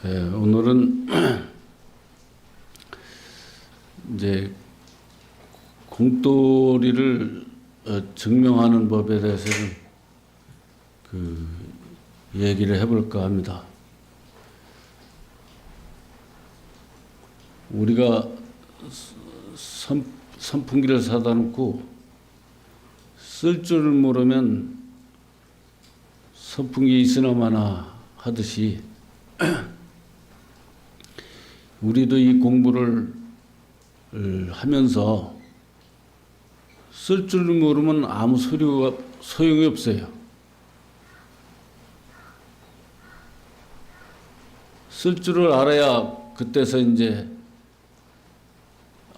오늘은 이제 공돌이를 증명하는 법에 대해서는 얘기를 해볼까 합니다. 우리가 선풍기를 사다 놓고 쓸 줄을 모르면 선풍기 있으나 마나 하듯이 우리도 이 공부를 하면서 쓸 줄을 모르면 아무 소용이 없어요. 쓸 줄을 알아야 그때서 이제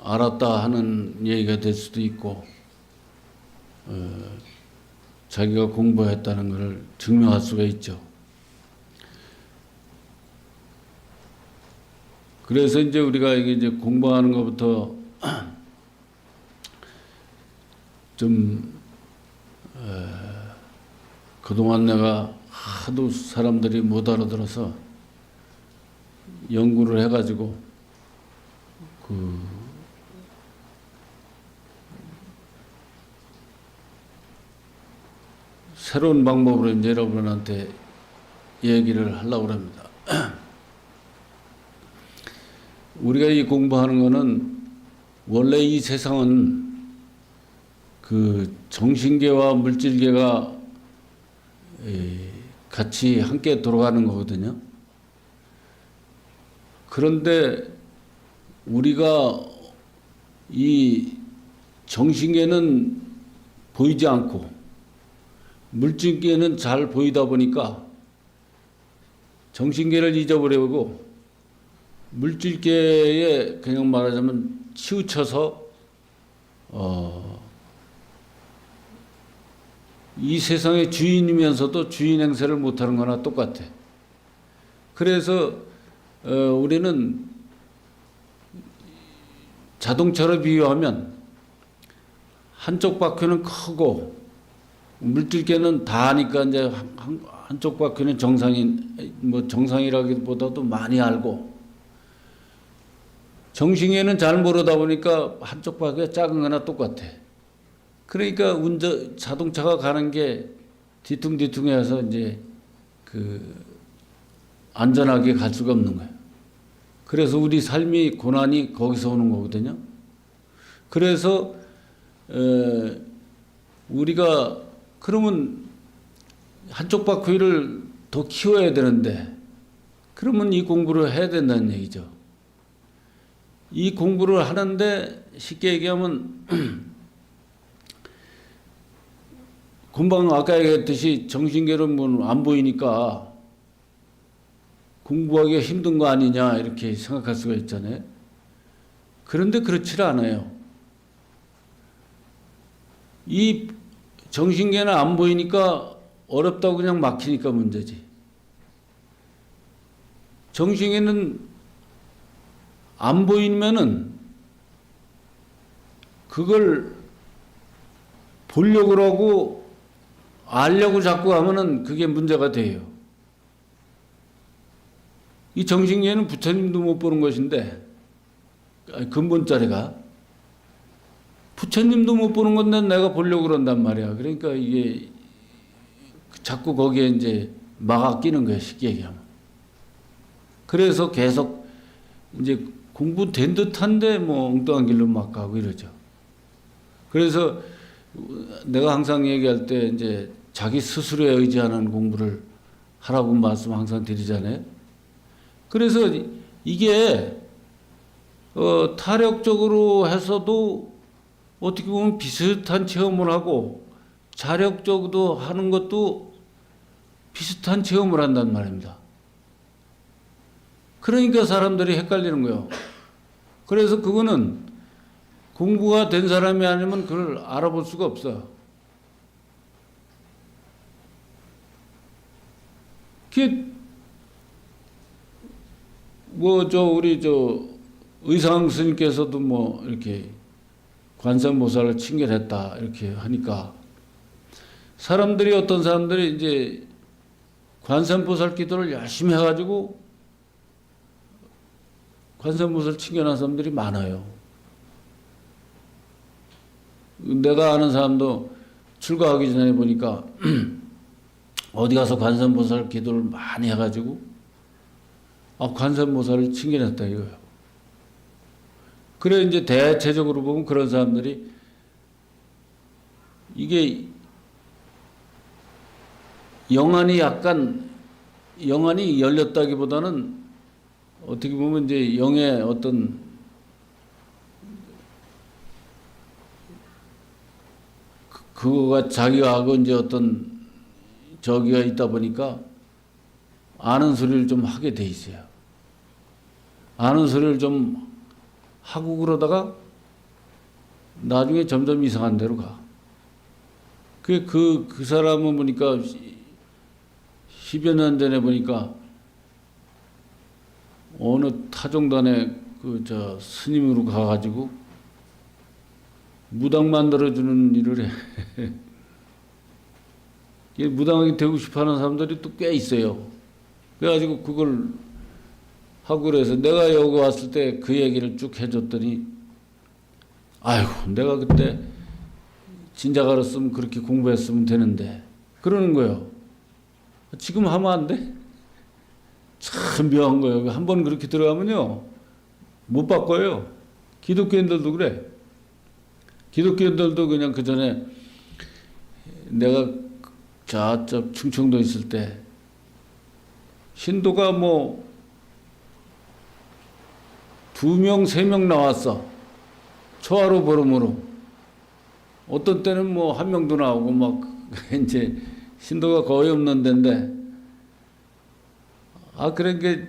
알았다 하는 얘기가 될 수도 있고, 자기가 공부했다는 것을 증명할 수가 있죠. 그래서 이제 우리가 이제 공부하는 것부터 좀 그동안 내가 하도 사람들이 못 알아들어서 연구를 해가지고 새로운 방법으로 이제 여러분한테 얘기를 하려고 합니다. 우리가 이 공부하는 거는 원래 이 세상은 정신계와 물질계가 같이 함께 돌아가는 거거든요. 그런데 우리가 이 정신계는 보이지 않고 물질계는 잘 보이다 보니까 정신계를 잊어버리고 물질계에 그냥 말하자면 치우쳐서 이 세상의 주인이면서도 주인 행세를 못하는 거나 똑같아. 그래서 우리는 자동차로 비유하면 한쪽 바퀴는 크고 물질계는 다 하니까 이제 한쪽 바퀴는 정상이라기보다도 많이 알고, 정신계는 잘 모르다 보니까 한쪽 바퀴가 작은 거나 똑같아. 그러니까 자동차가 가는 게 뒤뚱뒤뚱해서 이제 안전하게 갈 수가 없는 거예요. 그래서 우리 삶이 고난이 거기서 오는 거거든요. 그래서 우리가 그러면 한쪽 바퀴를 더 키워야 되는데, 그러면 이 공부를 해야 된다는 얘기죠. 이 공부를 하는데 쉽게 얘기하면 금방 아까 얘기했듯이 정신계는 안 보이니까 공부하기가 힘든 거 아니냐 이렇게 생각할 수가 있잖아요. 그런데 그렇지 않아요. 이 정신계는 안 보이니까 어렵다고 그냥 막히니까 문제지. 정신계는 안 보이면은 그걸 보려고 하고 알려고 자꾸 하면은 그게 문제가 돼요. 이 정신계는 부처님도 못 보는 것인데, 근본자리가 부처님도 못 보는 건데 내가 보려고 그런단 말이야. 그러니까 이게 자꾸 거기에 이제 막아 끼는 거야, 쉽게 얘기하면. 그래서 계속 이제 공부된 듯한데 엉뚱한 길로 막 가고 이러죠. 그래서 내가 항상 얘기할 때 이제 자기 스스로에 의지하는 공부를 하라고 말씀 항상 드리잖아요. 그래서 이게 타력적으로 해서도 어떻게 보면 비슷한 체험을 하고 자력적으로 하는 것도 비슷한 체험을 한단 말입니다. 그러니까 사람들이 헷갈리는 거예요. 그래서 그거는 공부가 된 사람이 아니면 그걸 알아볼 수가 없어. 그게 우리 의상 스님께서도 이렇게 관세음보살을 칭결했다 이렇게 하니까 어떤 사람들이 이제 관세음보살 기도를 열심히 해가지고 관세음보살 챙겨놓은 사람들이 많아요. 내가 아는 사람도 출가하기 전에 보니까 어디 가서 관세음보살 기도를 많이 해가지고 관세음보살을 챙겨냈다 이거예요. 그래 이제 대체적으로 보면 그런 사람들이 이게 영안이 열렸다기보다는 어떻게 보면 이제 영의 어떤 그거가 자기가 하고 이제 어떤 저기가 있다 보니까 아는 소리를 좀 하게 돼 있어요. 아는 소리를 좀 하고 그러다가 나중에 점점 이상한 데로 가. 그 사람은 보니까 10여 년 전에 보니까 어느 타종단에 스님으로 가가지고 무당 만들어주는 일을 해. 무당하게 되고 싶어 하는 사람들이 또 꽤 있어요. 그래가지고 그걸 하고 그래서 내가 여기 왔을 때 그 얘기를 쭉 해줬더니 아이고 내가 그때 진작 알았으면 그렇게 공부했으면 되는데 그러는 거예요. 지금 하면 안 돼? 참 묘한 거예요. 한번 그렇게 들어가면요 못 바꿔요. 기독교인들도 그래. 기독교인들도 그냥 그 전에 내가 저쪽 충청도 있을 때 신도가 뭐 2명, 3명 나왔어. 초하루 보름으로. 어떤 때는 뭐 1명도 나오고 막 이제 신도가 거의 없는 데인데 그런 게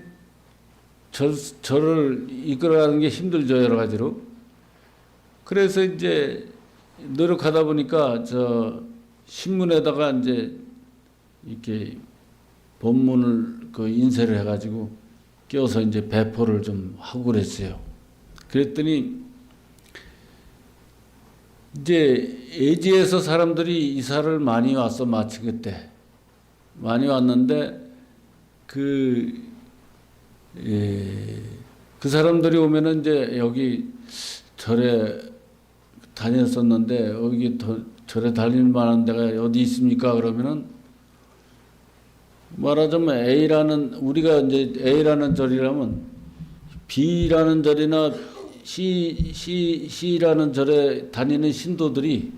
저를 이끌어가는 게 힘들죠, 여러 가지로. 그래서 이제 노력하다 보니까 신문에다가 이제 이렇게 본문을 인쇄를 해가지고 껴서 이제 배포를 좀 하고 그랬어요. 그랬더니 이제 예지에서 사람들이 이사를 많이 왔어, 마치 그때. 많이 왔는데 그 사람들이 오면은 이제 여기 절에 다녔었는데 여기 절에 다닐 만한 데가 어디 있습니까? 그러면은 말하자면 우리가 이제 A라는 절이라면 B라는 절이나 C라는 절에 다니는 신도들이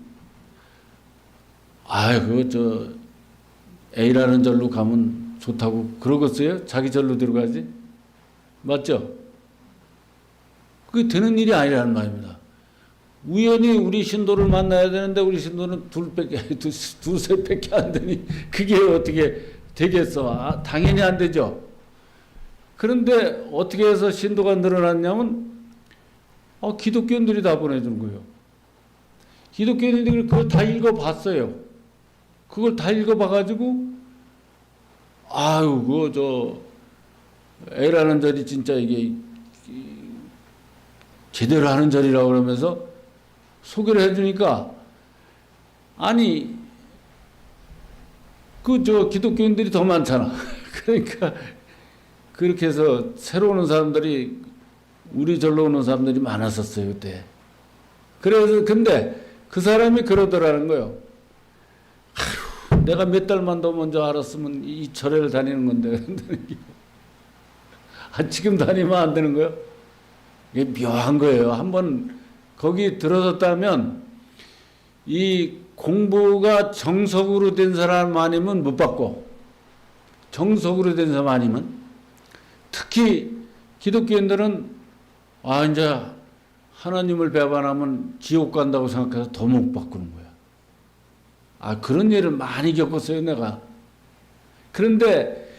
그거 A라는 절로 가면 좋다고 그러겠어요? 자기 절로 들어가지? 맞죠? 그게 되는 일이 아니라는 말입니다. 우연히 우리 신도를 만나야 되는데 우리 신도는 두셋밖에 안 되니 그게 어떻게 되겠어? 당연히 안 되죠. 그런데 어떻게 해서 신도가 늘어났냐면 기독교인들이 다 보내준 거예요. 기독교인들이 그걸 다 읽어봤어요. 그걸 다 읽어봐가지고 A라는 절이 진짜 이게 제대로 하는 절이라고 그러면서 소개를 해주니까 기독교인들이 더 많잖아. 그러니까 그렇게 해서 새로 오는 사람들이 우리 절로 오는 사람들이 많았었어요 그때. 그래서 근데 그 사람이 그러더라는 거예요. 내가 몇 달만 더 먼저 알았으면 이 절에를 다니는 건데 지금 다니면 안 되는 거예요? 이게 묘한 거예요. 한번 거기 들어섰다면 이 공부가 정석으로 된 사람 아니면 못 받고 정석으로 된 사람 아니면 특히 기독교인들은 이제 하나님을 배반하면 지옥 간다고 생각해서 더 못 바꾸는 거야. 그런 일을 많이 겪었어요 내가. 그런데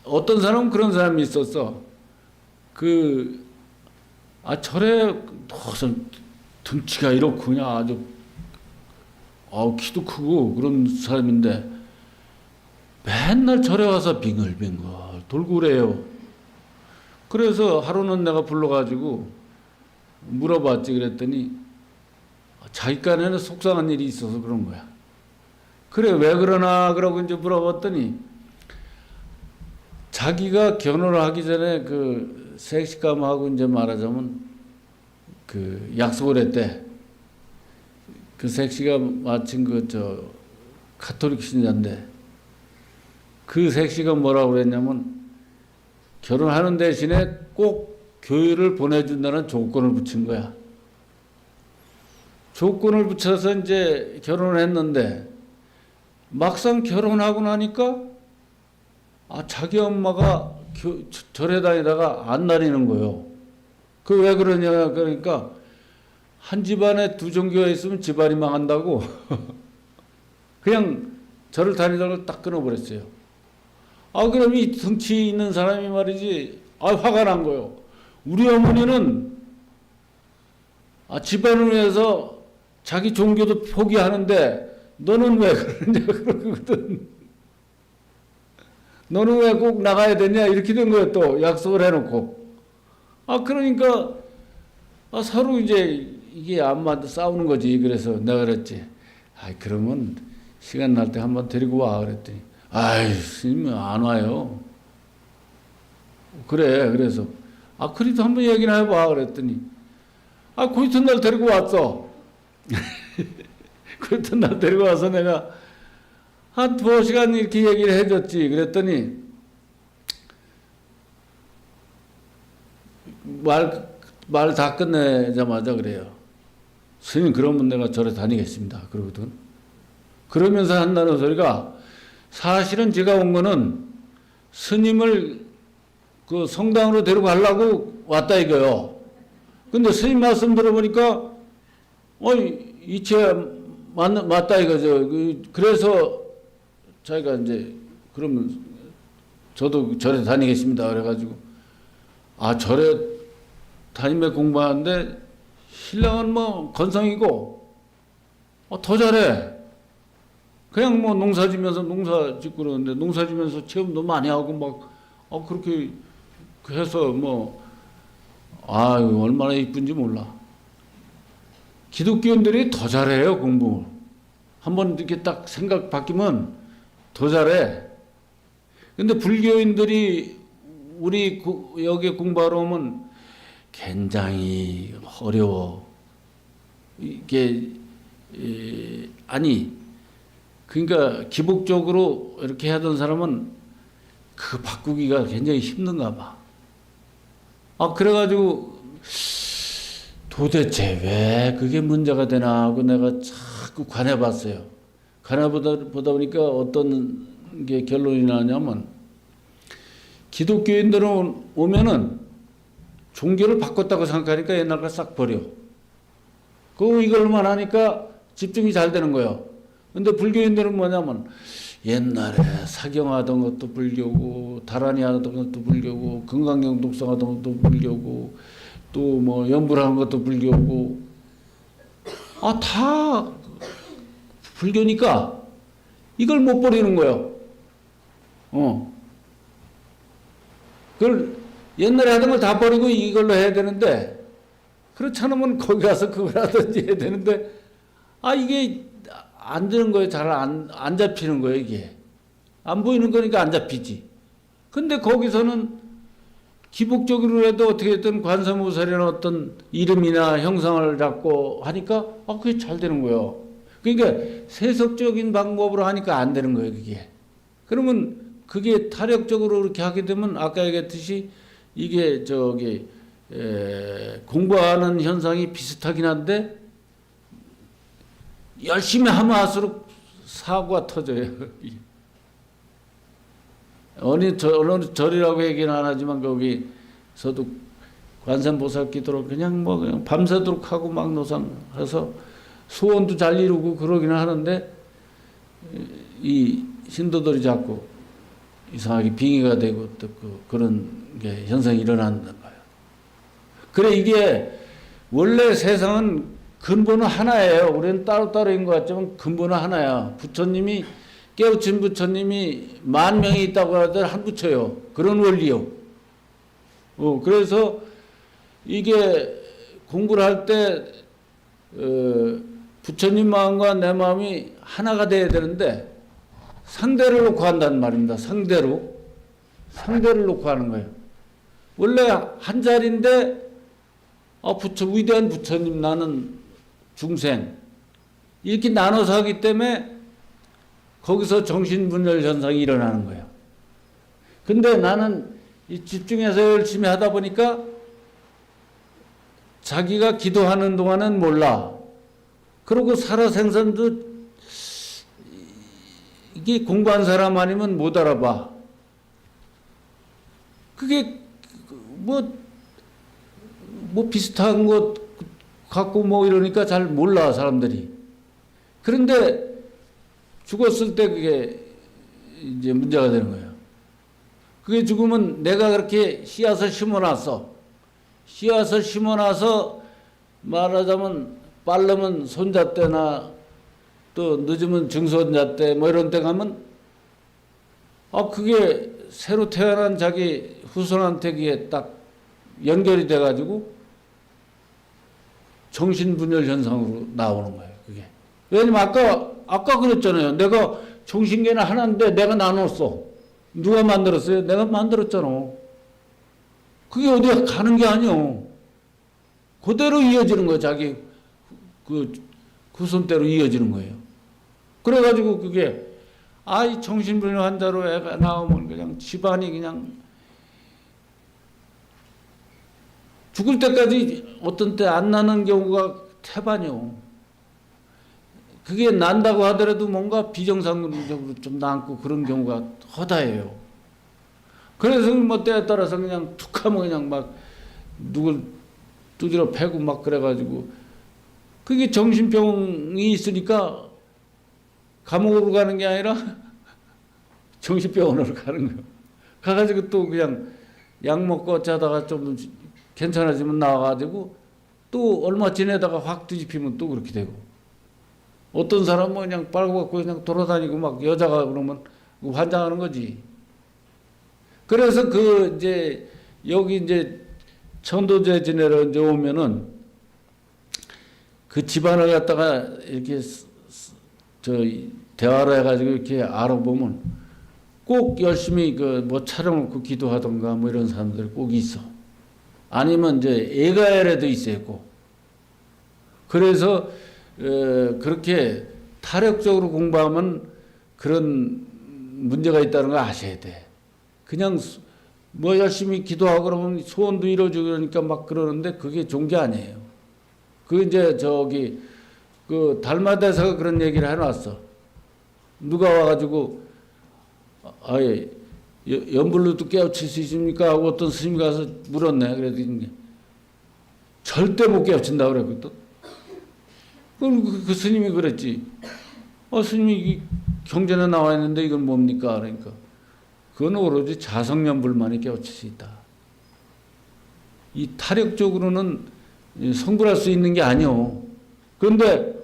어떤 사람은 그런 사람이 있었어. 절에 무슨 등치가 이렇고 그냥 아주 키도 크고 그런 사람인데 맨날 절에 와서 빙글빙글 돌고 그래요. 그래서 하루는 내가 불러가지고 물어봤지. 그랬더니 자기간에는 속상한 일이 있어서 그런 거야. 그래 왜 그러나 그러고 이제 물어봤더니 자기가 결혼을 하기 전에 그 색시감하고 이제 말하자면 그 약속을 했대. 그 색시가 마침 그 저 가톨릭 신자인데 그 색시가 뭐라고 그랬냐면 결혼하는 대신에 꼭 교회를 보내준다는 조건을 붙인 거야. 조건을 붙여서 이제 결혼을 했는데 막상 결혼하고 나니까 자기 엄마가 절에 다니다가 안 다니는 거예요. 그 왜 그러냐 그러니까 한 집안에 두 종교가 있으면 집안이 망한다고 그냥 절을 다니다가 딱 끊어버렸어요. 그럼 이 덩치 있는 사람이 말이지 화가 난 거예요. 우리 어머니는 집안을 위해서 자기 종교도 포기하는데 너는 왜 그러냐 그러거든. 너는 왜 꼭 나가야 되냐 이렇게 된 거예요. 또 약속을 해놓고. 그러니까 서로 이제 이게 안 맞아 싸우는 거지. 그래서 내가 그랬지. 그러면 시간 날 때 한번 데리고 와 그랬더니 스님 안 와요. 그래. 그래서 그래도 한번 얘기나 해봐 그랬더니 그 이튿날 데리고 왔어. 그 이튿날 데리고 와서 내가 한 2시간 이렇게 얘기를 해줬지. 그랬더니 말 다 끝내자마자 그래요. 스님 그러면 내가 절에 다니겠습니다. 그러거든. 그러면서 한다는 소리가 사실은 제가 온 거는 스님을 그 성당으로 데려가려고 왔다 이거요. 근데 스님 말씀 들어보니까 이체 맞다 이거죠. 그래서 자기가 이제 그러면 저도 절에 다니겠습니다. 그래가지고 절에 다니며 공부하는데 신랑은 뭐 건성이고 더 잘해. 그냥 뭐 농사 지면서 농사 짓고 그러는데 농사 지면서 체험도 많이 하고 막 그렇게 해서 얼마나 이쁜지 몰라. 기독교인들이 더 잘해요 공부. 한번 이렇게 딱 생각 바뀌면 더 잘해. 근데 불교인들이 우리 여기 공부하러 오면 굉장히 어려워. 이게 그러니까 기복적으로 이렇게 하던 사람은 그 바꾸기가 굉장히 힘든가 봐. 그래가지고 도대체 왜 그게 문제가 되나 하고 내가 자꾸 관해봤어요. 관해보다 보니까 어떤 게 결론이 나냐면 기독교인들은 오면은 종교를 바꿨다고 생각하니까 옛날 거 싹 버려. 이걸만 하니까 집중이 잘 되는 거예요. 근데 불교인들은 뭐냐면 옛날에 사경하던 것도 불교고 다란이 하던 것도 불교고 금강경 독성하던 것도 불교고 또 뭐 연불하는 것도 불교고 다 불교니까 이걸 못 버리는 거예요. 그걸 옛날에 하던 걸 다 버리고 이걸로 해야 되는데 그렇지 않으면 거기 가서 그걸 하든지 해야 되는데 이게 안 되는 거예요. 잘 안 잡히는 거예요. 이게 안 보이는 거니까 안 잡히지. 근데 거기서는 기복적으로라도 어떻게든 관세음보살이나 어떤 이름이나 형상을 잡고 하니까 그게 잘 되는 거예요. 그러니까 세속적인 방법으로 하니까 안 되는 거예요. 그게. 그러면 그게 타력적으로 이렇게 하게 되면 아까 얘기했듯이 이게 공부하는 현상이 비슷하긴 한데 열심히 하면 할수록 사고가 터져요. 어느 절이라고 얘기는 안 하지만 거기서도 관세음보살 기도를 그냥 밤새도록 하고 막 노상해서 소원도 잘 이루고 그러기는 하는데 이 신도들이 자꾸 이상하게 빙의가 되고 또 그런 게 현상이 일어난다는 거예요. 그래 이게 원래 세상은 근본은 하나예요. 우리는 따로따로인 것 같지만 근본은 하나야. 부처님이 깨우친 부처님이 10,000명이 있다고 하더라도 한 부처요. 그런 원리요. 그래서 이게 공부를 할 때 부처님 마음과 내 마음이 하나가 돼야 되는데 상대를 놓고 한단 말입니다. 상대로. 상대를 놓고 하는 거예요. 원래 한 자리인데 위대한 부처님, 나는 중생, 이렇게 나눠서 하기 때문에 거기서 정신분열 현상이 일어나는 거예요. 근데 나는 이 집중해서 열심히 하다 보니까 자기가 기도하는 동안은 몰라. 그러고 살아생전도 이게 공부한 사람 아니면 못 알아봐. 그게 뭐 비슷한 것 갖고 뭐 이러니까 잘 몰라, 사람들이. 그런데 죽었을 때 그게 이제 문제가 되는 거예요. 그게 죽으면 내가 그렇게 씨앗을 심어놨어. 씨앗을 심어놔서 말하자면 빠르면 손자 때나 또 늦으면 증손자 때 뭐 이런 때 가면 그게 새로 태어난 자기 후손한테 그게 딱 연결이 돼가지고 정신분열 현상으로 나오는 거예요, 그게. 왜냐면 아까 그랬잖아요. 내가 정신계는 하나인데 내가 나눴어. 누가 만들었어요? 내가 만들었잖아. 그게 어디 가는 게 아니요. 그대로 이어지는 거예요. 자기 그 후손대로 이어지는 거예요. 그래가지고 그게 이 정신분열 환자로 애가 나오면 그냥 집안이 그냥 죽을 때까지 어떤 때 안 나는 경우가 태반이요. 그게 난다고 하더라도 뭔가 비정상적으로 좀 남고 그런 경우가 허다해요. 그래서 뭐 때에 따라서 그냥 툭 하면 그냥 막 누굴 두드려 패고 막 그래가지고 그게 정신병이 있으니까 감옥으로 가는 게 아니라 정신병원으로 가는 거예요. 가가지고 또 그냥 약 먹고 자다가 좀 괜찮아지면 나와가지고 또 얼마 지내다가 확 뒤집히면 또 그렇게 되고, 어떤 사람은 그냥 빨고 그냥 돌아다니고 막 여자가 그러면 환장하는 거지. 그래서 이제 여기 이제 천도제 지내러 이제 오면은 그 집안을 갖다가 이렇게 대화를 해가지고 이렇게 알아보면 꼭 열심히 뭐 차려놓고 기도하던가 뭐 이런 사람들이 꼭 있어. 아니면 이제 애가열에도 있었고. 그래서 그렇게 타력적으로 공부하면 그런 문제가 있다는 걸 아셔야 돼. 그냥 뭐 열심히 기도하고 그러면 소원도 이루어지고 그러니까 막 그러는데 그게 좋은 게 아니에요. 이제 달마대사가 그런 얘기를 해놨어. 누가 와가지고 아예 연불로도 깨우칠 수 있습니까? 하고 어떤 스님이 가서 물었네. 그랬더니 절대 못 깨우친다 그랬거든. 그럼 그 스님이 그랬지. 스님이 이 경전에 나와 있는데 이건 뭡니까? 그러니까 그건 오로지 자성연불만이 깨우칠 수 있다. 이 타력적으로는 성불할 수 있는 게 아니오. 그런데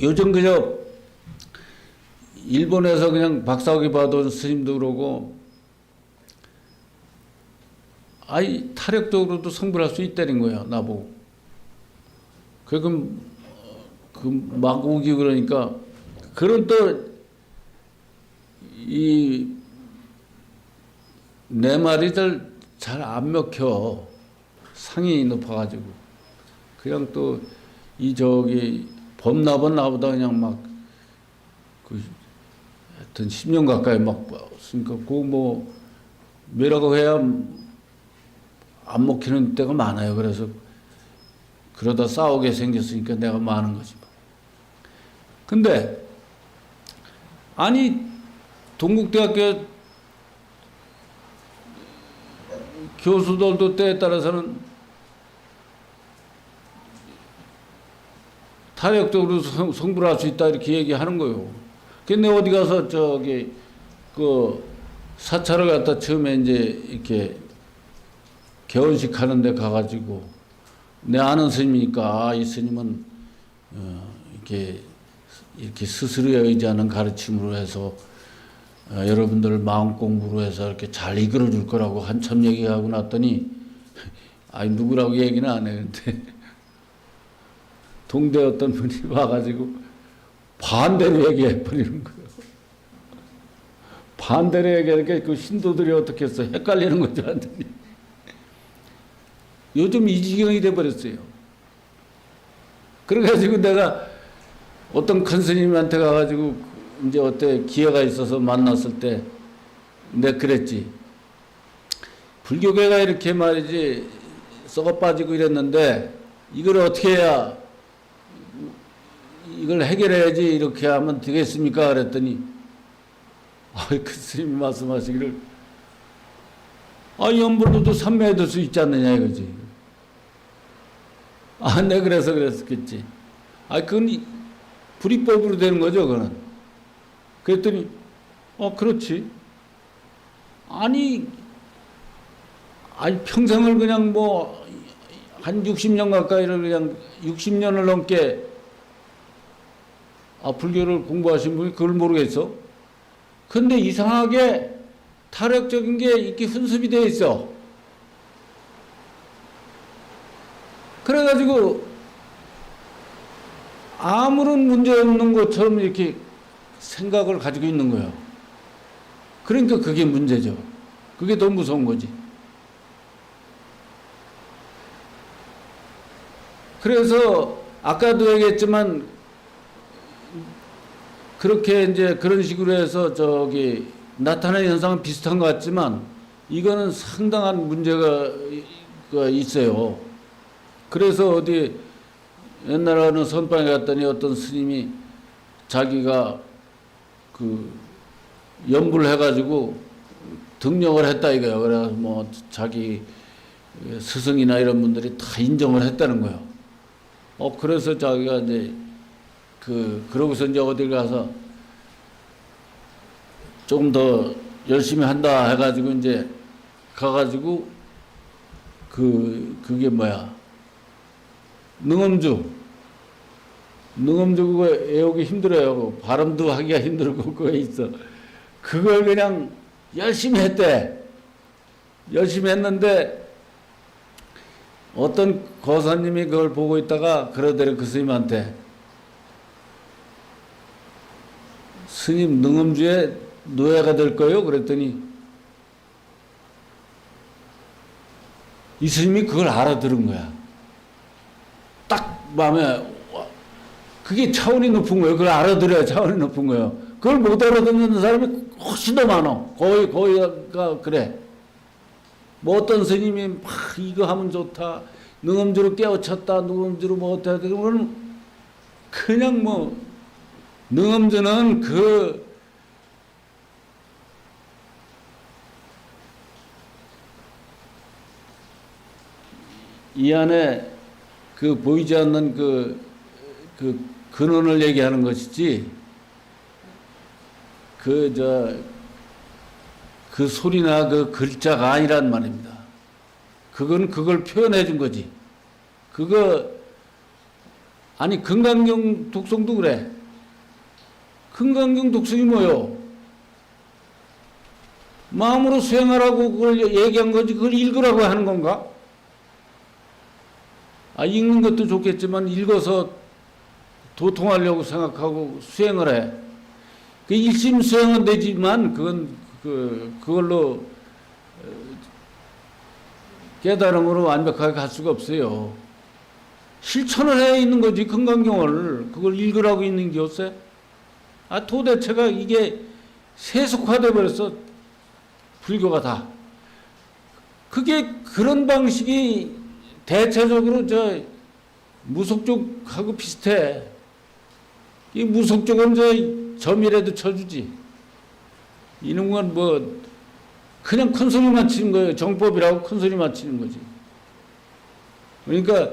요즘 그저 일본에서 그냥 박사학위 받은 스님도 그러고 타력적으로도 성불할 수 있다는 거야, 나보고. 그럼 막 오기 그러니까 그런 또 내 말이 잘 안 먹혀. 상이 높아가지고. 그냥 또 범나번 나보다 그냥 막 하여튼 10년 가까이 막 봤으니까 뭐 뭐라고 해야 안 먹히는 때가 많아요. 그래서 그러다 싸우게 생겼으니까 내가 많은 거지 뭐. 근데 동국대학교 교수들도 때에 따라서는 타력적으로 성불할 수 있다 이렇게 얘기하는 거예요. 근데 어디 가서 사찰을 갖다 처음에 이제 이렇게 개원식 하는 데 가가지고 내 아는 스님이니까 이 스님은 이렇게 스스로에 의지하는 가르침으로 해서 여러분들 마음 공부로 해서 이렇게 잘 이끌어 줄 거라고 한참 얘기하고 났더니 누구라고 얘기는 안 했는데 동대 어떤 분이 와가지고 반대로 얘기해 버리는 거예요. 반대로 얘기하니까 그 신도들이 어떻게 했어? 헷갈리는 거죠, 완전히. 요즘 이 지경이 돼버렸어요. 그래가지고 내가 어떤 큰 스님한테 가가지고 이제 어때 기회가 있어서 만났을 때 내가 그랬지. 불교계가 이렇게 말이지 썩어 빠지고 이랬는데 이걸 어떻게 해야 이걸 해결해야지 이렇게 하면 되겠습니까? 그랬더니 그 스님이 말씀하시기를 연불로도 삼매해둘 수 있지 않느냐 이거지. 네 그래서 그랬겠지. 그건 불이법으로 되는 거죠, 그거는. 그랬더니 그렇지. 아니 평생을 그냥 뭐 한 60년 가까이를 그냥 60년을 넘게 불교를 공부하신 분이 그걸 모르겠어. 근데 이상하게 타력적인 게 이렇게 훈습이 돼 있어. 그래가지고 아무런 문제 없는 것처럼 이렇게 생각을 가지고 있는 거예요. 그러니까 그게 문제죠. 그게 더 무서운 거지. 그래서 아까도 얘기했지만 그렇게 이제 그런 식으로 해서 나타나는 현상은 비슷한 것 같지만 이거는 상당한 문제가 있어요. 그래서 어디 옛날에 어느 선방에 갔더니 어떤 스님이 자기가 연불을 해가지고 등령을 했다 이거예요. 그래서 뭐 자기 스승이나 이런 분들이 다 인정을 했다는 거예요. 그래서 자기가 이제 그러고서 이제 어딜 가서 조금 더 열심히 한다 해가지고 이제 가가지고 그게 뭐야. 능엄주 그거 외우기 힘들어요. 발음도 하기가 힘들고 그거 있어. 그걸 그냥 열심히 했대. 열심히 했는데 어떤 거사님이 그걸 보고 있다가 그러더래 그 스님한테 스님 능엄주에 노예가 될 거예요? 그랬더니 이 스님이 그걸 알아들은 거야. 딱 마음에 그게 차원이 높은 거예요. 그걸 알아들어야 차원이 높은 거예요. 그걸 못 알아듣는 사람이 훨씬 더 많아. 거의가 그래. 뭐 어떤 스님이 막 이거 하면 좋다. 능엄주로 깨우쳤다. 능엄주로 뭐 어떻다. 그러면 그냥 뭐 능엄주는 이 안에 보이지 않는 근원을 얘기하는 것이지 그 소리나 그 글자가 아니란 말입니다. 그걸 표현해 준 거지. 금강경 독성도 그래. 금강경 독성이 뭐요? 마음으로 수행하라고 그걸 얘기한 거지, 그걸 읽으라고 하는 건가? 읽는 것도 좋겠지만 읽어서 도통하려고 생각하고 수행을 해. 일심 수행은 되지만 그걸로 깨달음으로 완벽하게 갈 수가 없어요. 실천을 해 있는 거지, 금강경을. 그걸 읽으라고 있는 게 없어요? 도대체가 이게 세속화돼 버렸어. 불교가 다. 그런 방식이 대체적으로 무속쪽하고 비슷해. 이 무속쪽은 점이라도 쳐주지. 이놈은 그냥 큰 소리만 치는 거예요. 정법이라고 큰 소리만 치는 거지. 그러니까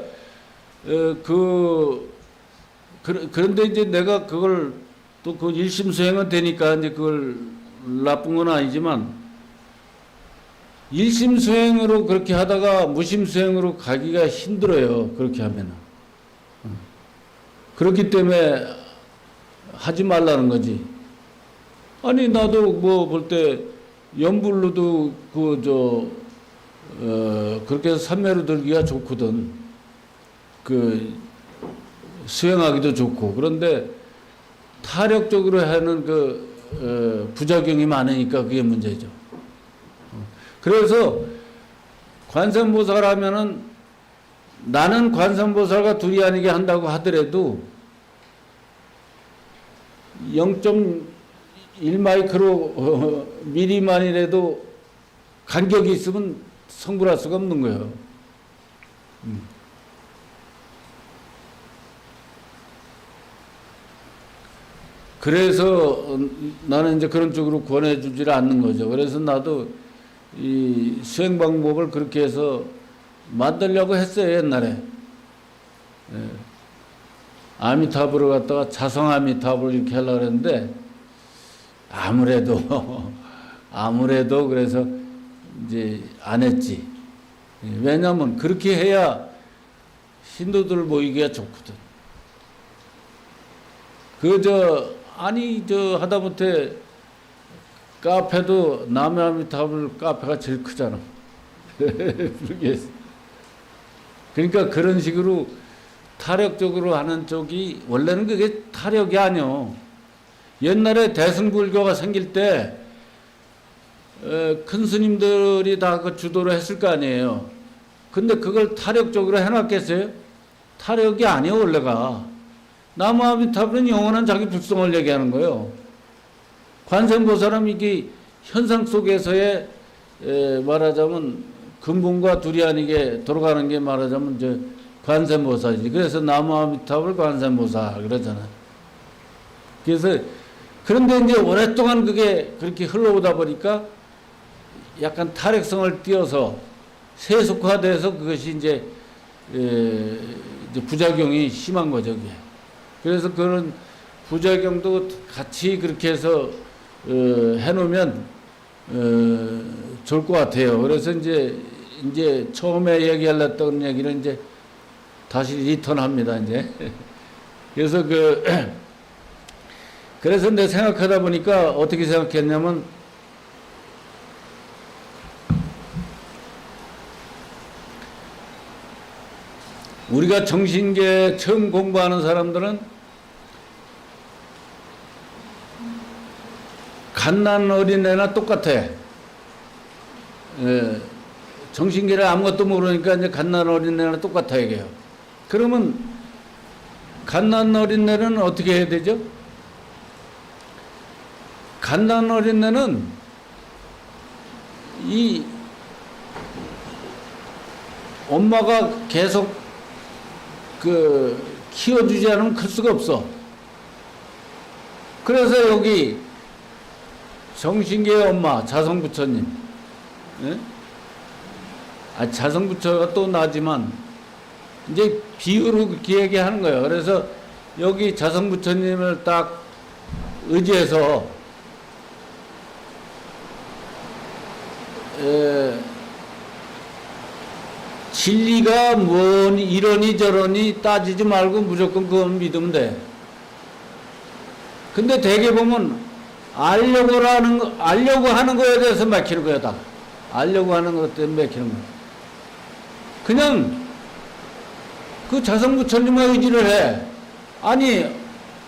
그런데 이제 내가 그걸 또 일심 수행은 되니까 이제 그걸 나쁜 건 아니지만 일심 수행으로 그렇게 하다가 무심 수행으로 가기가 힘들어요. 그렇게 하면은. 그렇기 때문에 하지 말라는 거지. 나도 볼 때 연불로도 그렇게 해서 삼매로 들기가 좋거든. 수행하기도 좋고. 그런데 타력적으로 하는 부작용이 많으니까 그게 문제죠. 그래서 관세음보살하면은 나는 관세음보살과 둘이 아니게 한다고 하더라도 0.1마이크로 미리만이라도 간격이 있으면 성불할 수가 없는 거예요. 그래서 나는 이제 그런 쪽으로 권해주지를 않는 거죠. 그래서 나도 이 수행 방법을 그렇게 해서 만들려고 했어요, 옛날에. 예. 아미타불을 갖다가 자성아미타불 이렇게 하려고 했는데, 아무래도 그래서 이제 안 했지. 왜냐면 그렇게 해야 신도들 모이기가 좋거든. 하다못해 카페도 남해아미타불 카페가 제일 크잖아. 그러니까 그런 식으로 타력적으로 하는 쪽이 원래는 그게 타력이 아니요. 옛날에 대승불교가 생길 때 큰 스님들이 다 그 주도를 했을 거 아니에요. 근데 그걸 타력적으로 해놨겠어요? 타력이 아니에요, 원래가. 남해아미타불은 영원한 자기 불성을 얘기하는 거예요. 관세음보살은 이게 현상 속에서의 말하자면 근본과 둘이 아니게 돌아가는 게 말하자면 이제 관세음보살이지. 그래서 남해아미타불 관세음보살 그러잖아요. 그래서 그런데 이제 오랫동안 그게 그렇게 흘러오다 보니까 약간 타력성을 띄어서 세속화돼서 그것이 이제 부작용이 심한 거죠, 그게. 그래서 그런 부작용도 같이 그렇게 해서 해놓으면 좋을 것 같아요. 그래서 이제 처음에 얘기하려던 얘기를 이제 다시 리턴합니다, 이제. 그래서 그래서 내가 생각하다 보니까 어떻게 생각했냐면, 우리가 정신계 처음 공부하는 사람들은 갓난 어린애나 똑같아. 정신계를 아무것도 모르니까 이제 갓난 어린애나 똑같아, 이게요. 그러면 갓난 어린애는 어떻게 해야 되죠? 갓난 어린애는 이 엄마가 계속 키워주지 않으면 클 수가 없어. 그래서 여기 정신계의 엄마 자성부처님, 예? 자성부처가 또 나지만 이제 비유로 그렇게 얘기하는 거예요. 그래서 여기 자성부처님을 딱 의지해서 진리가 뭔 이러니 저러니 따지지 말고 무조건 그건 믿으면 돼. 근데 대개 보면 알려고 하는 거에 대해서 막히는 거야, 다. 알려고 하는 것 때문에 막히는 거야. 그냥 그 자성부처님의 의지를 해. 아니,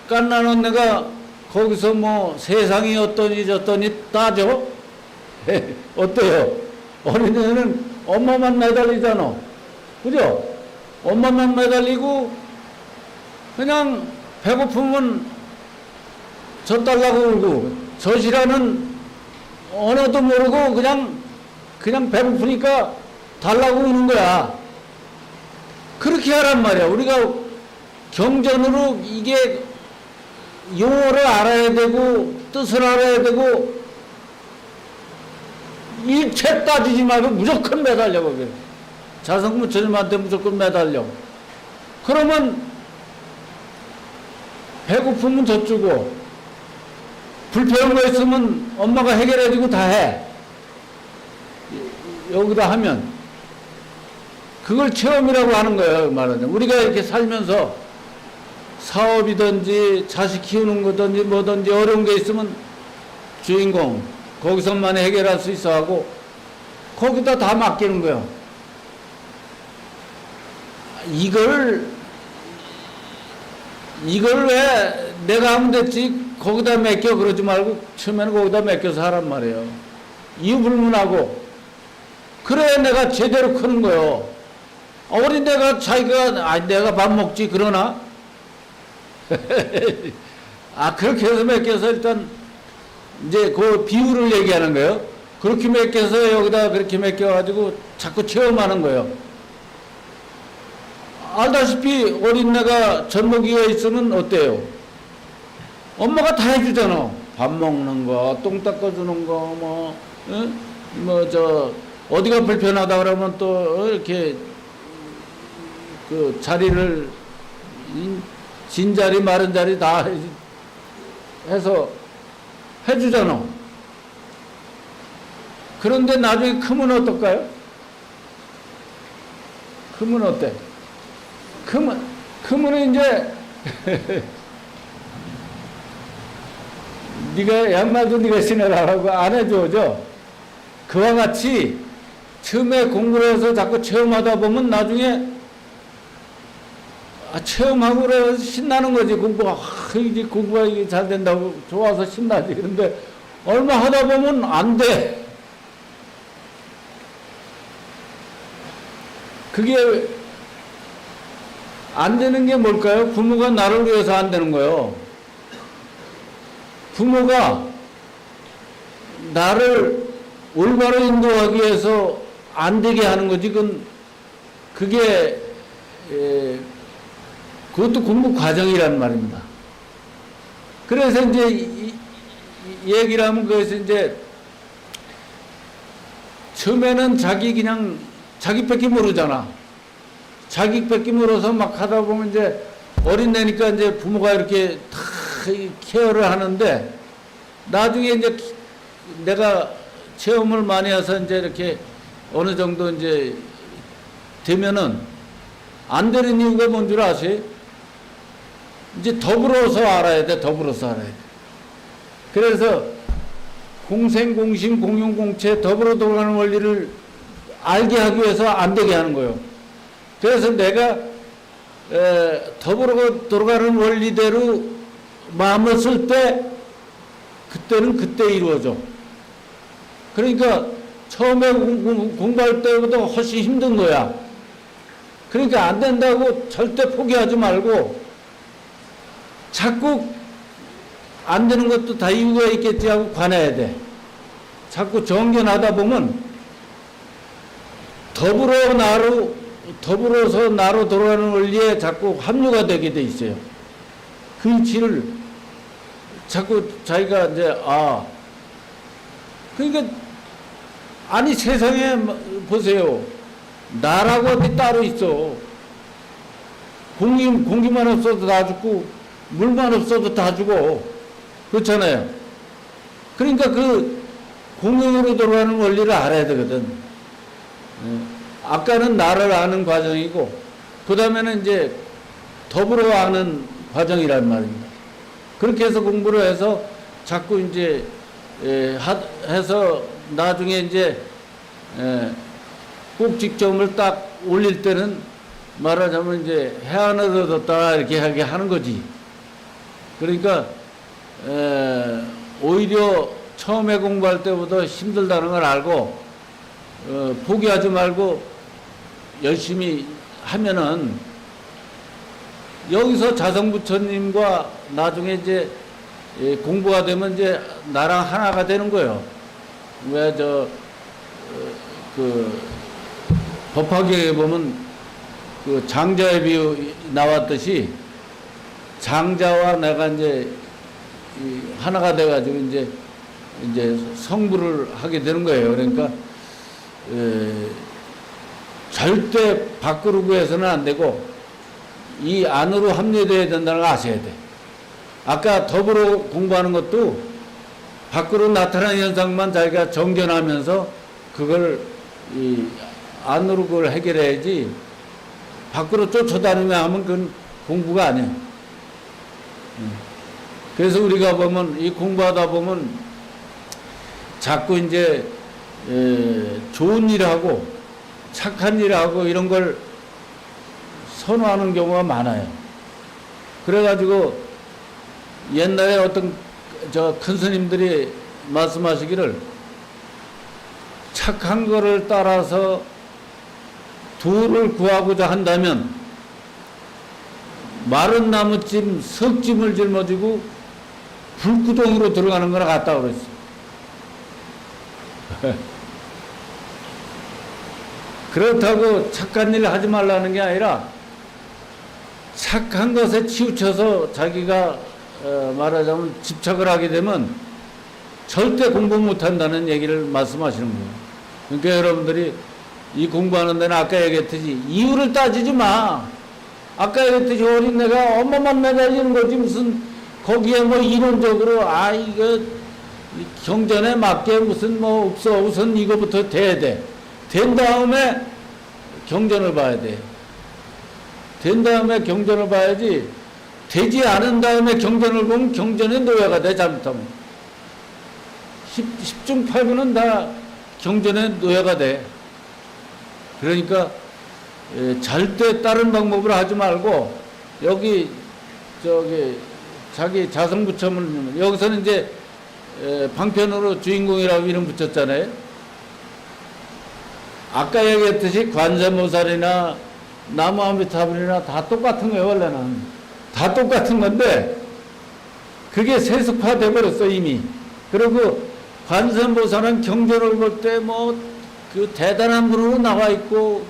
깐난 언니가 거기서 뭐 세상이 어떠니 저떠니 따져? 어때요? 어린애는 엄마만 매달리잖아. 그죠? 엄마만 매달리고 그냥 배고프면 젖달라고 울고 젖이라는 언어도 모르고 그냥 배고프니까 달라고 우는 거야. 그렇게 하란 말이야. 우리가 경전으로 이게 용어를 알아야 되고 뜻을 알아야 되고 일체 따지지 말고 무조건 매달려. 자성부처님한테 무조건 매달려. 그러면 배고프면 젖주고 불편한 거 있으면 엄마가 해결해주고 다 해. 여기다 하면 그걸 체험이라고 하는 거예요, 말하자면. 우리가 이렇게 살면서 사업이든지 자식 키우는 거든지 뭐든지 어려운 게 있으면 주인공 거기서만 해결할 수 있어 하고 거기다 다 맡기는 거예요. 이걸 왜 내가 하면 됐지 거기다 맡겨 그러지 말고 처음에는 거기다 맡겨서 하란 말이에요. 이유 불문하고. 그래야 내가 제대로 크는 거요. 어린애가 자기가 내가 밥 먹지 그러나 그렇게 해서 맡겨서 일단 이제 그 비율을 얘기하는 거예요. 그렇게 맡겨서 여기다 그렇게 맡겨가지고 자꾸 체험하는 거예요. 알다시피 어린애가 젖먹이가 있으면 어때요? 엄마가 다 해주잖아. 밥 먹는 거, 똥 닦아주는 거, 어디가 불편하다 그러면 또 이렇게 그 자리를 진 자리 마른 자리 다 해서 해주잖아. 그런데 나중에 크면 어떨까요? 크면 어때? 크면 이제 네가 양말도 네가 신으라고 안 해줘죠. 그와 같이 처음에 공부를 해서 자꾸 체험하다 보면 나중에 체험하고 그래서 신나는 거지. 이제 공부가 이게 잘 된다고 좋아서 신나지. 그런데 얼마 하다 보면 안 돼. 그게 안 되는 게 뭘까요? 부모가 나를 위해서 안 되는 거예요. 부모가 나를 올바로 인도하기 위해서 안 되게 하는 거지. 그게 그것도 공부 과정이란 말입니다. 그래서 이제 얘기를 하면 그것이 이제 처음에는 자기밖에 모르잖아. 자기밖에 모르서 막 하다 보면 이제 어린애니까 이제 부모가 이렇게 다 케어를 하는데 나중에 이제 내가 체험을 많이 해서 이제 이렇게 어느 정도 이제 되면은 안 되는 이유가 뭔 줄 아세요? 이제 더불어서 알아야 돼. 더불어서 알아야 돼. 그래서 공생공심 공용공체 더불어 돌아가는 원리를 알게 하기 위해서 안 되게 하는 거예요. 그래서 내가 더불어 돌아가는 원리대로 마음을 쓸 때 그때는 그때 이루어져. 그러니까 처음에 공부할 때보다 훨씬 힘든 거야. 그러니까 안 된다고 절대 포기하지 말고 자꾸 안 되는 것도 다 이유가 있겠지 하고 관해야 돼. 자꾸 정견하다 보면 더불어서 나로 돌아가는 원리에 자꾸 합류가 되게 돼 있어요. 그 이치를 자꾸 자기가 이제 그러니까 아니 세상에 보세요. 나라고 어디 따로 있어. 공기만 없어도 다 죽고 물만 없어도 다 죽어. 그렇잖아요. 그러니까 그 공용으로 돌아가는 원리를 알아야 되거든. 아까는 나를 아는 과정이고 그 다음에는 이제 더불어 아는 과정이란 말입니다. 그렇게 해서 공부를 해서 자꾸 이제 해서 나중에 이제 꼭지점을 딱 올릴 때는 말하자면 이제 해안을 얻었다 이렇게 하게 하는 거지. 그러니까 오히려 처음에 공부할 때보다 힘들다는 걸 알고 포기하지 말고 열심히 하면은 여기서 자성부처님과 나중에 이제 공부가 되면 이제 나랑 하나가 되는 거예요. 왜 법화경에 보면 그 장자의 비유 나왔듯이 장자와 내가 이제 하나가 돼가지고 이제 성불을 하게 되는 거예요. 그러니까 절대 밖으로 구해서는 안 되고 이 안으로 합류돼야 된다는 걸 아셔야 돼. 아까 더불어 공부하는 것도 밖으로 나타나는 현상만 자기가 정견하면서 그걸 안으로 그걸 해결해야지 밖으로 쫓아다니며 하면 그건 공부가 아니야. 그래서 우리가 보면 이 공부하다 보면 자꾸 이제 좋은 일하고 착한 일하고 이런 걸 선호하는 경우가 많아요. 그래가지고 옛날에 어떤 저 큰 스님들이 말씀하시기를 착한 거를 따라서 도를 구하고자 한다면 마른 나무찜 석찜을 짊어지고 불구덩이로 들어가는 거나 같다고 그랬어. 그렇다고 착한 일을 하지 말라는 게 아니라 착한 것에 치우쳐서 자기가 말하자면 집착을 하게 되면 절대 공부 못한다는 얘기를 말씀하시는 거예요. 그러니까 여러분들이 이 공부하는 데는 아까 얘기했듯이 이유를 따지지 마. 아까 얘기했듯이 어린애가 엄마만 매달리는 거지 무슨 거기에 뭐 이론적으로 이거 경전에 맞게 무슨 뭐 없어. 우선 이거부터 돼야 돼. 된 다음에 경전을 봐야 돼. 된 다음에 경전을 봐야지 되지 않은 다음에 경전을 보면 경전의 노예가 돼. 잘못하면 10중 8구는 다 경전의 노예가 돼. 그러니까 절대 다른 방법으로 하지 말고 여기 저기 자기 자성부처를 여기서는 이제 방편으로 주인공이라고 이름 붙였잖아요. 아까 얘기했듯이 관세음보살이나 나무아미타불이나 다 똑같은 거예요. 원래는 다 똑같은 건데 그게 세습화돼 버렸어 이미. 그리고 관세음보살은 경전을 볼 때 뭐 그 대단한 분으로 나와 있고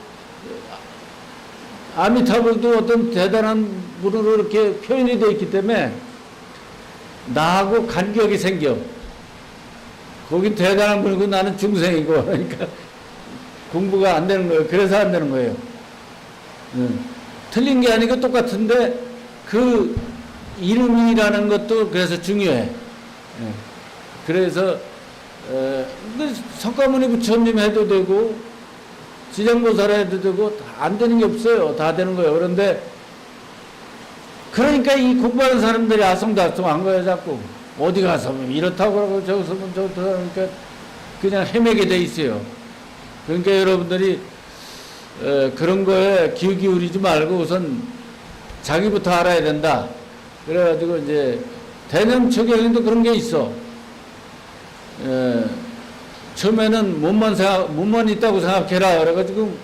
아미타불도 어떤 대단한 분으로 이렇게 표현이 되어 있기 때문에 나하고 간격이 생겨. 거긴 대단한 분이고 나는 중생이고 그러니까 공부가 안 되는 거예요. 그래서 안 되는 거예요. 틀린 게 아니고 똑같은데 그 이름이라는 것도 그래서 중요해. 그래서 석가모니 부처님 해도 되고 지장보살 해도 되고 안 되는 게 없어요. 다 되는 거예요. 그런데 그러니까 이 공부하는 사람들이 아성다성한 거예요. 자꾸 어디 가서 이렇다고 그러고 저기서 저렇다고 그러니까 그냥 헤매게 돼 있어요. 그러니까 여러분들이 그런 거에 기울이지 말고 우선 자기부터 알아야 된다. 그래가지고 이제 대념처경에도 그런 게 있어. 처음에는 몸만 있다고 생각해라. 그래가지고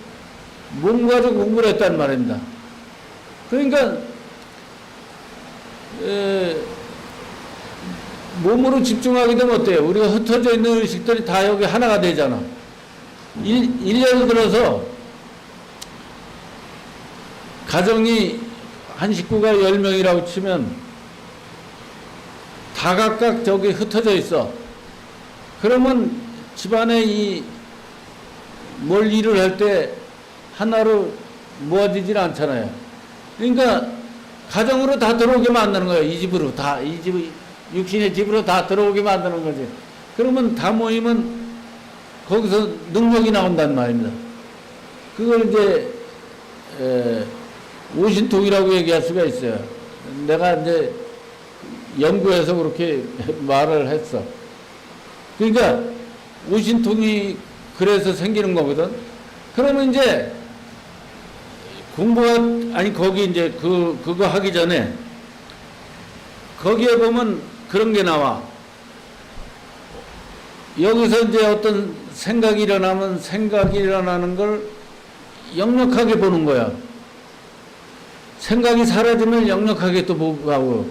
몸 가지고 공부를 했단 말입니다. 그러니까 몸으로 집중하게 되면 어때요? 우리가 흩어져 있는 의식들이 다 여기 하나가 되잖아. 예를 들어서 가정이 한 식구가 10명이라고 치면 다 각각 저기 흩어져 있어. 그러면 집안에 뭘 일을 할 때 하나로 모아지질 않잖아요. 그러니까 가정으로 다 들어오게 만드는 거예요. 이 집으로 다, 이 집, 육신의 집으로 다 들어오게 만드는 거지. 그러면 다 모이면 거기서 능력이 나온단 말입니다. 그걸 이제 오신통이라고 얘기할 수가 있어요. 내가 이제 연구해서 그렇게 말을 했어. 그러니까 오신통이 그래서 생기는 거거든. 그러면 이제 공부가 거기 이제 그거 하기 전에 거기에 보면 그런 게 나와. 여기서 이제 어떤 생각이 일어나면 생각이 일어나는 걸 역력하게 보는 거야. 생각이 사라지면 역력하게 또 보고 하고.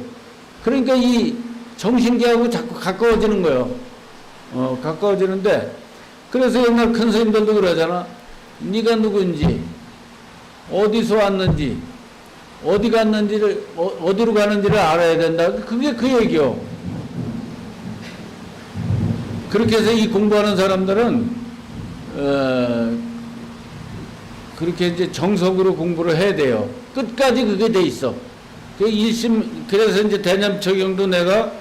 그러니까 이 정신계하고 자꾸 가까워지는 거예요. 가까워지는데 그래서 옛날 큰 스님들도 그러잖아. 네가 누군지 어디서 왔는지 어디 갔는지를 어디로 가는지를 알아야 된다. 그게 그 얘기요. 그렇게 해서 이 공부하는 사람들은 그렇게 이제 정석으로 공부를 해야 돼요. 끝까지 그게 돼 있어. 그래서 이제 대념처경도 내가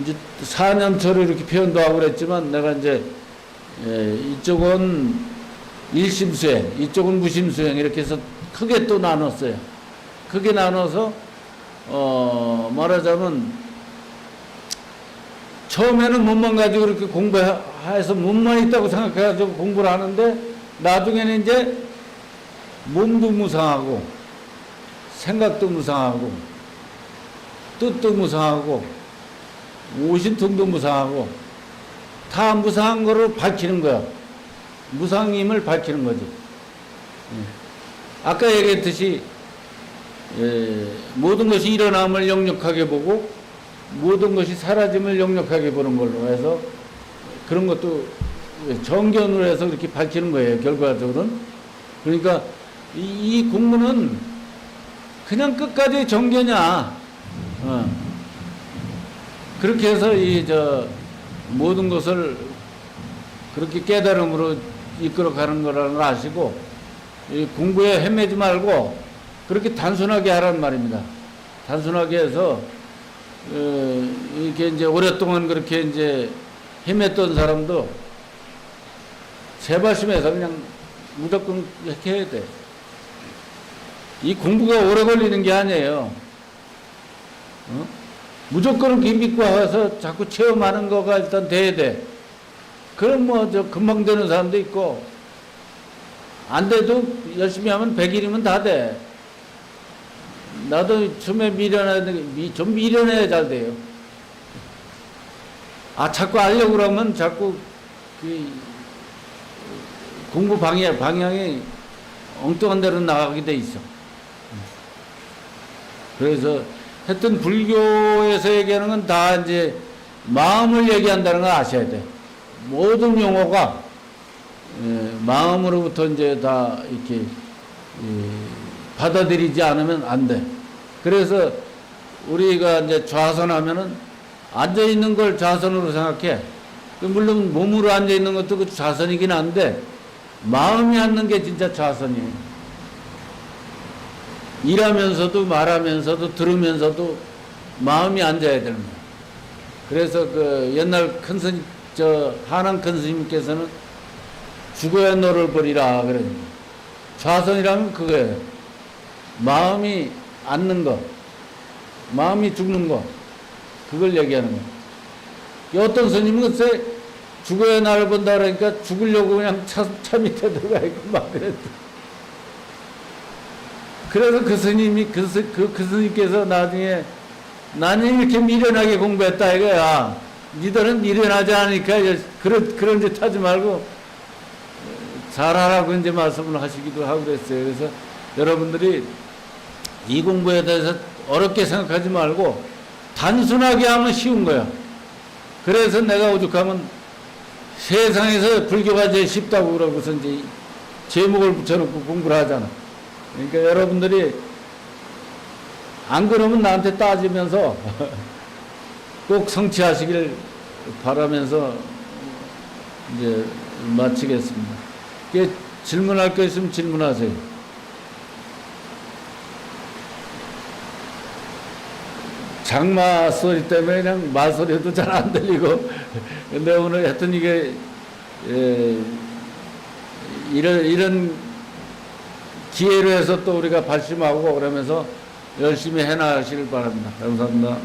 이제 사념처로 이렇게 표현도 하고 그랬지만 내가 이제 이쪽은 일심수행, 이쪽은 무심수행 이렇게 해서 크게 또 나눴어요. 크게 나눠서 말하자면 처음에는 몸만 가지고 이렇게 공부해서 몸만 있다고 생각해가지고 공부를 하는데 나중에는 이제 몸도 무상하고 생각도 무상하고 뜻도 무상하고 오신통도 무상하고 다 무상한 거를 밝히는 거야. 무상임을 밝히는 거지. 아까 얘기했듯이 모든 것이 일어남을 역력하게 보고 모든 것이 사라짐을 역력하게 보는 걸로 해서 그런 것도 정견으로 해서 그렇게 밝히는 거예요. 결과적으로는. 그러니까 이 공부는 그냥 끝까지 정견이야. 그렇게 해서 모든 것을 그렇게 깨달음으로 이끌어가는 거라는 걸 아시고 이 공부에 헤매지 말고 그렇게 단순하게 하란 말입니다. 단순하게 해서 이렇게 이제 오랫동안 그렇게 이제 헤맸던 사람도 제발심해서 그냥 무조건 이렇게 해야 돼. 이 공부가 오래 걸리는 게 아니에요. 무조건 믿고 와서 자꾸 체험하는 거가 일단 돼야 돼. 그럼 금방 되는 사람도 있고, 안 돼도 열심히 하면 100일이면 다 돼. 나도 처음에 좀 미련해야 잘 돼요. 자꾸 알려고 그러면 자꾸 공부 방향이 엉뚱한 데로 나가게 돼 있어. 그래서 하여튼 불교에서 얘기하는 건 다 이제 마음을 얘기한다는 걸 아셔야 돼. 모든 용어가 마음으로부터 이제 다 이렇게 받아들이지 않으면 안 돼. 그래서 우리가 이제 좌선하면은 앉아 있는 걸 좌선으로 생각해. 물론 몸으로 앉아 있는 것도 그 좌선이긴 한데 마음이 앉는 게 진짜 좌선이에요. 일하면서도 말하면서도 들으면서도 마음이 앉아야 되는 거예요. 그래서 그 옛날 큰 스님, 하남 큰 스님께서는 죽어야 너를 버리라 그러니까 좌선이라면 그거예요. 마음이 앉는 거, 마음이 죽는 거, 그걸 얘기하는 거예요. 어떤 스님은 글쎄 죽어야 나를 본다 그러니까 죽으려고 그냥 차 밑에 들어가 있고 막 그랬대. 그래서 그 스님이, 그 스님께서 나중에 나는 이렇게 미련하게 공부했다 이거야. 니들은 미련하지 않으니까 그런 짓 하지 말고 잘하라고 이제 말씀을 하시기도 하고 그랬어요. 그래서 여러분들이 이 공부에 대해서 어렵게 생각하지 말고 단순하게 하면 쉬운 거야. 그래서 내가 오죽하면 세상에서 불교가 제일 쉽다고 그러고서 이제 제목을 붙여놓고 공부를 하잖아. 그러니까 여러분들이 안 그러면 나한테 따지면서 꼭 성취하시길 바라면서 이제 마치겠습니다. 질문할 거 있으면 질문하세요. 장마 소리 때문에 그냥 말소리도 잘 안 들리고 근데 오늘 하여튼 이게 이런 기회로 해서 또 우리가 발심하고 그러면서 열심히 해나가시길 바랍니다. 감사합니다.